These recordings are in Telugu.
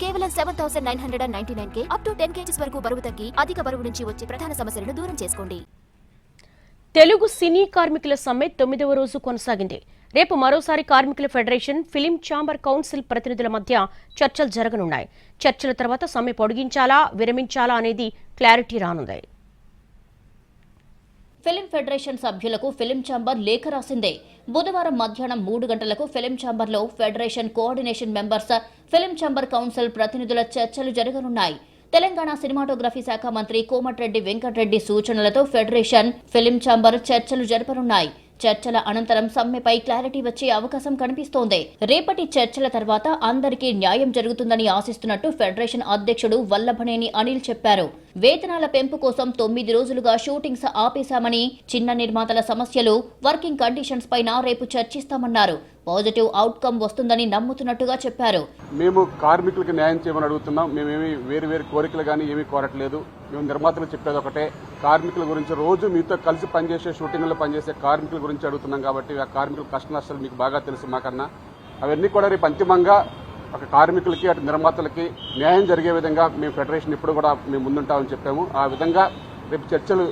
కేవలం 7,999 అప్ టు 10 kgs వరకు బరువు తగ్గి అధిక బరువు నుంచి వచ్చే ప్రధాన సమస్యలను దూరం చేసుకోండి. తెలుగు సినీ కార్మికుల సమ్మె 9వ రోజు కొనసాగింది. రేపు మరోసారి కార్మికుల ఫెడరేషన్, ఫిలిం ఛాంబర్ కౌన్సిల్ ప్రతినిధుల మధ్య చర్చలు జరగనున్నాయి. చర్చల తర్వాత సమ్మె పొడిగించాలా, విరమించాలా అనేది క్లారిటీ రానుంది. ఫిలిం ఫెడరేషన్ సభ్యులకు ఫిలిం ఛాంబర్ లేఖ రాసిందే. బుధవారం మధ్యాహ్నం 3 గంటలకు ఫిలిం ఛాంబర్లో federation coordination members, film chamber council ప్రతినిధుల చర్చలు జరగనున్నాయి. తెలంగాణ సినిమాటోగ్రఫీ శాఖ మంత్రి కోమటిరెడ్డి వెంకటరెడ్డి సూచనలతో ఫెడరేషన్, ఫిలిం ఛాంబర్ చర్చలు జరపనున్నాయి. చర్చల అనంతరం సమ్మెపై క్లారిటీ వచ్చే అవకాశం కనిపిస్తోంది. రేపటి చర్చల తర్వాత అందరికీ న్యాయం జరుగుతుందని ఆశిస్తున్నట్టు ఫెడరేషన్ అధ్యక్షుడు వల్లభనేని అనిల్ చెప్పారు. వేతనాల పెంపు కోసం 9 రోజులుగా షూటింగ్స్ ఆపేశామని, చిన్న నిర్మాతల సమస్యలు, వర్కింగ్ కండిషన్స్ పైన రేపు చర్చిస్తామన్నారు. పాజిటివ్ అవుట్కమ్ వస్తుందని నమ్ముతున్నట్టుగా చెప్పారు. మేము కార్మికులకు న్యాయం చేయమని అడుగుతున్నాం. మేమేమి వేరు కోరికలు కానీ ఏమీ కోరట్లేదు. మేము నిర్మాతలు చెప్పేది ఒకటే, కార్మికుల గురించి రోజు మీతో కలిసి పనిచేసే, షూటింగ్లో పనిచేసే కార్మికుల గురించి అడుగుతున్నాం. కాబట్టి ఆ కార్మికుల కష్ట నష్టాలు మీకు బాగా తెలుసు మాకన్నా. అవన్నీ కూడా రేపు అంతిమంగా ఒక కార్మికులకి, అటు నిర్మాతలకి న్యాయం జరిగే విధంగా మేము ఫెడరేషన్ ఇప్పుడు కూడా మేము ముందుంటామని చెప్పాము. ఆ విధంగా రేపు చర్చలు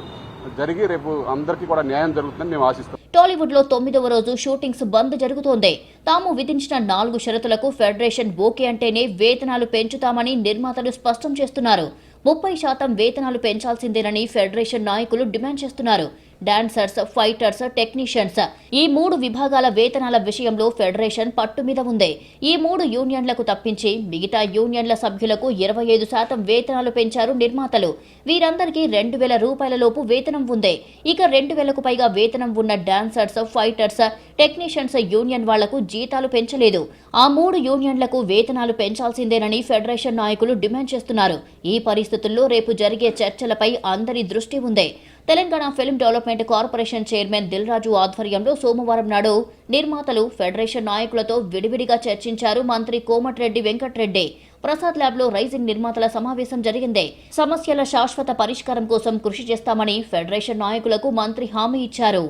జరిగి రేపు అందరికీ కూడా న్యాయం జరుగుతుందని మేము ఆశిస్తాం. టాలీవుడ్ లో 9వ రోజు షూటింగ్స్ బంద్ జరుగుతోంది. తాము విధించిన 4 షరతులకు ఫెడరేషన్ ఓకే అంటేనే వేతనాలు పెంచుతామని నిర్మాతలు స్పష్టం చేస్తున్నారు. 30% వేతనాలు పెంచాల్సిందేనని ఫెడరేషన్ నాయకులు డిమాండ్ చేస్తున్నారు. డాన్సర్స్, ఫైటర్స్, టెక్నీషియన్స్ ఈ 3 విభాగాల వేతనాల విషయంలో ఫెడరేషన్ పట్టు మీద ఉంది. ఈ 3 యూనియన్లకు తప్పించి మిగతా యూనియన్ల సభ్యులకు 25% వేతనాలు పెంచారు నిర్మాతలు. వీరందరికీ 2,000 రూపాయల లోపు వేతనం ఉంది. ఇక 2,000కు పైగా వేతనం ఉన్న డాన్సర్స్, ఫైటర్స్, టెక్నీషియన్స్ యూనియన్ వాళ్లకు జీతాలు పెంచలేదు. ఆ 3 యూనియన్లకు వేతనాలు పెంచాల్సిందేనని ఫెడరేషన్ నాయకులు డిమాండ్ చేస్తున్నారు. ఈ పరిస్థితుల్లో రేపు జరిగే చర్చలపై అందరి దృష్టి ఉంది. Telangana film development corporation chairman Dil Raju ఆధ్వర్యంలో సోమవారం నాడు నిర్మాతలు, ఫెడరేషన్ నాయకులతో విడివిడిగా చర్చించారు మంత్రి కోమటిరెడ్డి వెంకటరెడ్డి. ప్రసాద్ ల్యాబ్ లో రైజింగ్ నిర్మాతల సమావేశం జరిగింది. సమస్యల శాశ్వత పరిష్కారం కోసం కృషి చేస్తామని ఫెడరేషన్ నాయకులకు మంత్రి హామీ ఇచ్చారు.